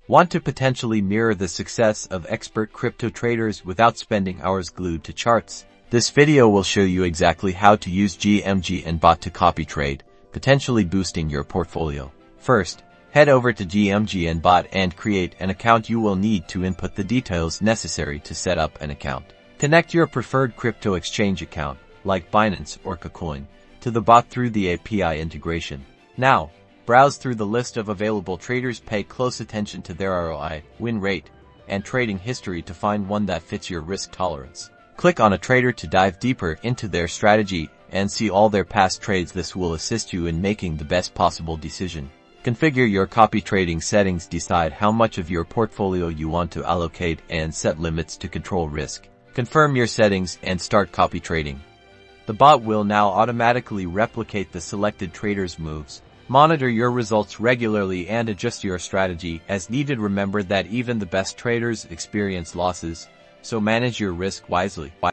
Want to potentially mirror the success of expert crypto traders without spending hours glued to charts? This video will show you exactly how to use Gmgn Bot to copy trade, potentially boosting your portfolio. First, head over to Gmgn Bot and create an account. You will need to input the details necessary to set up an account. Connect your preferred crypto exchange account, like Binance or KuCoin, to the bot through the API integration. Now, browse through the list of available traders. Pay close attention to their ROI, win rate, and trading history to find one that fits your risk tolerance. Click on a trader to dive deeper into their strategy and see all their past trades. This will assist you in making the best possible decision. Configure your copy trading settings. Decide how much of your portfolio you want to allocate and set limits to control risk. Confirm your settings and start copy trading. The bot will now automatically replicate the selected trader's moves. Monitor your results regularly and adjust your strategy as needed. Remember that even the best traders experience losses, so manage your risk wisely.